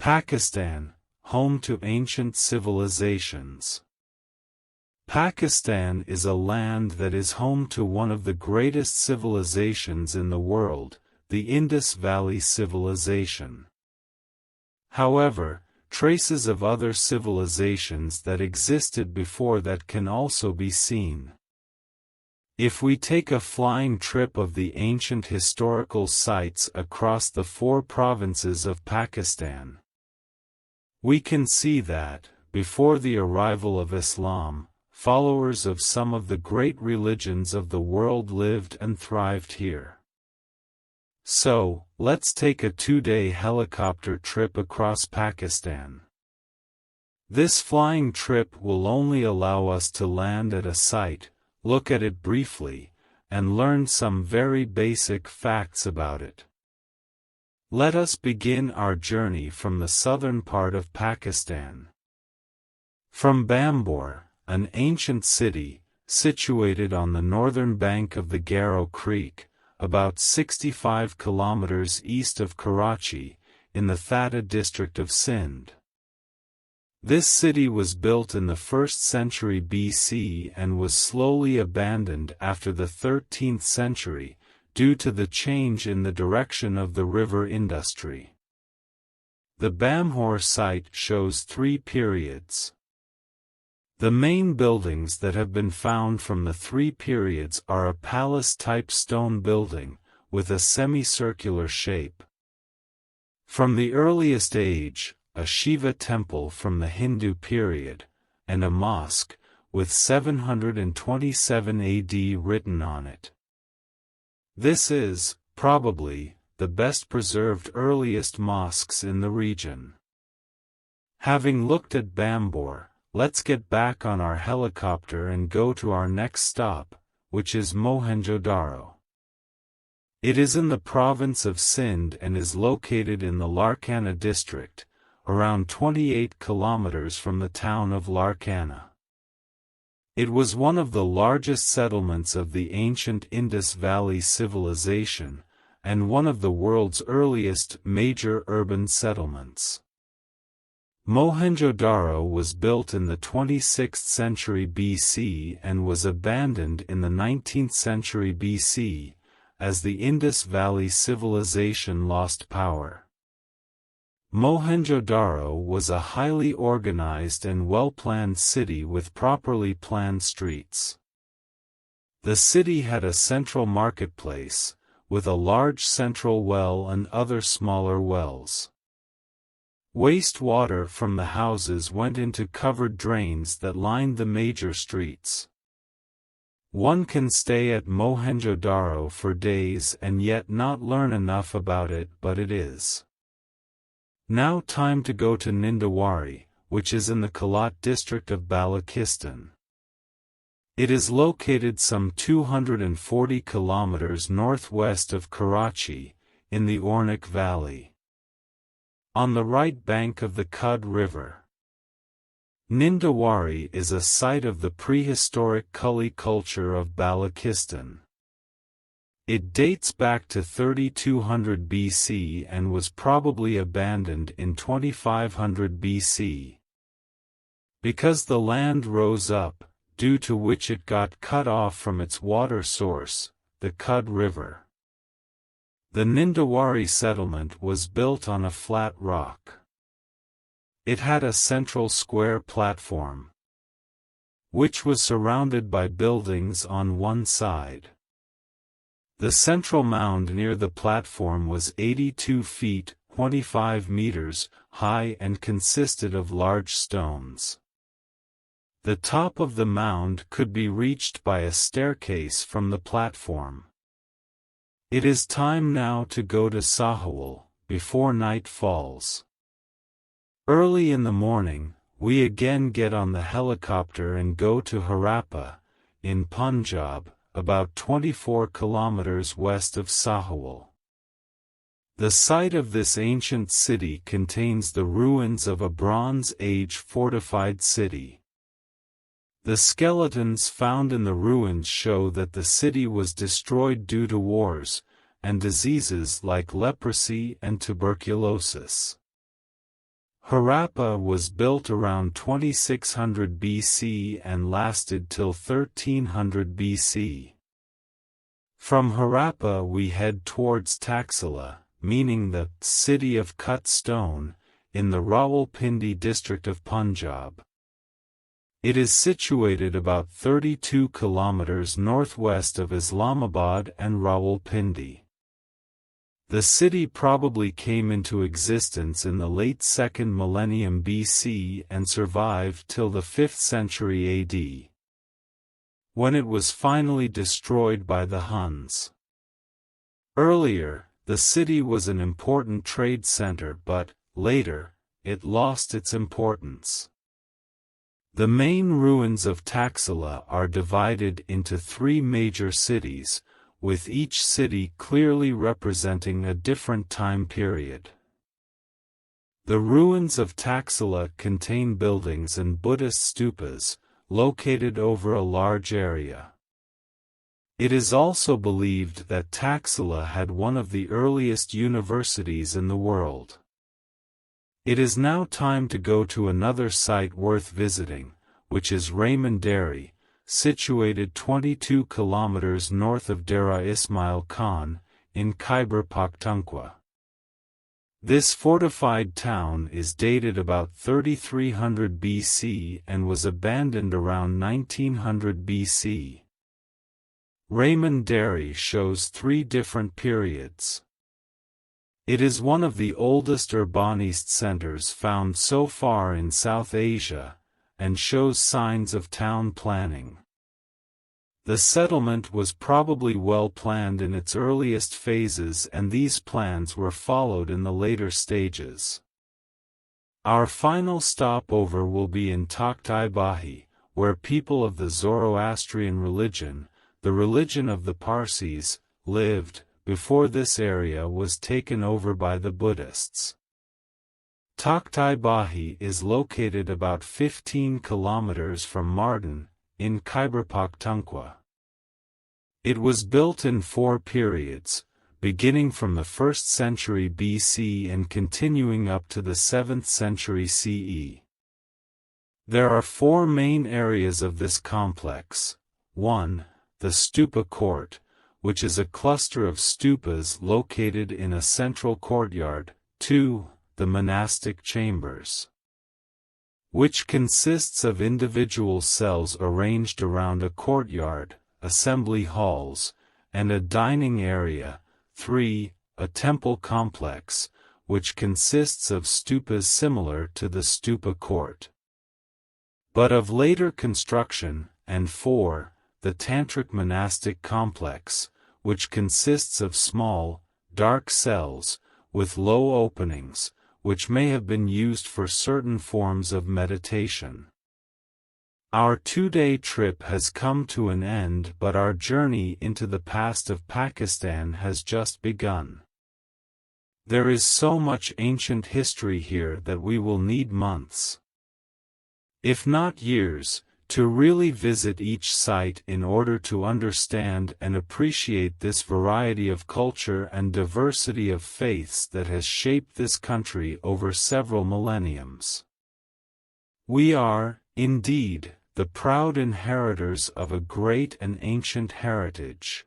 Pakistan, home to ancient civilizations. Pakistan is a land that is home to one of the greatest civilizations in the world, the Indus Valley Civilization. However, traces of other civilizations that existed before that can also be seen. If we take a flying trip of the ancient historical sites across the 4 provinces of Pakistan, we can see that, before the arrival of Islam, followers of some of the great religions of the world lived and thrived here. So, let's take a 2-day helicopter trip across Pakistan. This flying trip will only allow us to land at a site, look at it briefly, and learn some very basic facts about it. Let us begin our journey from the southern part of Pakistan. From Bambor, an ancient city, situated on the northern bank of the Garo Creek, about 65 kilometers east of Karachi, in the Takht district of Sindh. This city was built in the 1st century BC and was slowly abandoned after the 13th century, due to the change in the direction of the river industry. The Bambor site shows 3 periods. The main buildings that have been found from the 3 periods are a palace-type stone building, with a semicircular shape. From the earliest age, a Shiva temple from the Hindu period, and a mosque, with 727 AD written on it. This is, probably, the best preserved earliest mosques in the region. Having looked at Bambor, let's get back on our helicopter and go to our next stop, which is Mohenjo-Daro. It is in the province of Sindh and is located in the Larkana District, around 28 kilometers from the town of Larkana. It was one of the largest settlements of the ancient Indus Valley Civilization, and one of the world's earliest major urban settlements. Mohenjo-Daro was built in the 26th century BC and was abandoned in the 19th century BC, as the Indus Valley Civilization lost power. Mohenjo-Daro was a highly organized and well-planned city with properly planned streets. The city had a central marketplace, with a large central well and other smaller wells. Wastewater from the houses went into covered drains that lined the major streets. One can stay at Mohenjo-Daro for days and yet not learn enough about it, but it is. Now time to go to Nindowari, which is in the Takht district of Balochistan. It is located some 240 kilometers northwest of Karachi, in the Ornik Valley, on the right bank of the Kud River. Nindowari is a site of the prehistoric Kulli culture of Balochistan. It dates back to 3200 BC and was probably abandoned in 2500 BC. Because the land rose up, due to which it got cut off from its water source, the Kud River. The Nindowari settlement was built on a flat rock. It had a central square platform, which was surrounded by buildings on one side. The central mound near the platform was 82 feet, 25 meters, high and consisted of large stones. The top of the mound could be reached by a staircase from the platform. It is time now to go to Sahiwal, before night falls. Early in the morning, we again get on the helicopter and go to Harappa, in Punjab, about 24 kilometers west of Sahiwal. The site of this ancient city contains the ruins of a Bronze Age fortified city. The skeletons found in the ruins show that the city was destroyed due to wars, and diseases like leprosy and tuberculosis. Harappa was built around 2600 BC and lasted till 1300 BC. From Harappa we head towards Taxila, meaning the city of cut stone, in the Rawalpindi district of Punjab. It is situated about 32 kilometers northwest of Islamabad and Rawalpindi. The city probably came into existence in the late 2nd millennium BC and survived till the 5th century AD, when it was finally destroyed by the Huns. Earlier, the city was an important trade center, but, later, it lost its importance. The main ruins of Taxila are divided into 3 major cities, with each city clearly representing a different time period. The ruins of Taxila contain buildings and Buddhist stupas, located over a large area. It is also believed that Taxila had one of the earliest universities in the world. It is now time to go to another site worth visiting, which is Raymondari, situated 22 kilometers north of Dera Ismail Khan, in Khyber Pakhtunkhwa. This fortified town is dated about 3300 BC and was abandoned around 1900 BC. Raymondari shows 3 different periods. It is one of the oldest urbanised centers found so far in South Asia, and shows signs of town planning. The settlement was probably well planned in its earliest phases, and these plans were followed in the later stages. Our final stopover will be in Takht i-Bahi, where people of the Zoroastrian religion, the religion of the Parsis, lived, before this area was taken over by the Buddhists. Takht i-Bahi is located about 15 kilometers from Mardin, in Khyber Pakhtunkhwa. It was built in 4 periods, beginning from the 1st century BC and continuing up to the 7th century CE. There are 4 main areas of this complex. 1. The Stupa Court, which is a cluster of stupas located in a central courtyard. 2. The monastic chambers, which consists of individual cells arranged around a courtyard, assembly halls, and a dining area. 3. A temple complex, which consists of stupas similar to the Stupa Court, but of later construction. And 4. The Tantric monastic complex, which consists of small, dark cells, with low openings, which may have been used for certain forms of meditation. Our 2-day trip has come to an end, but our journey into the past of Pakistan has just begun. There is so much ancient history here that we will need months, if not years, to really visit each site in order to understand and appreciate this variety of culture and diversity of faiths that has shaped this country over several millenniums. We are, indeed, the proud inheritors of a great and ancient heritage.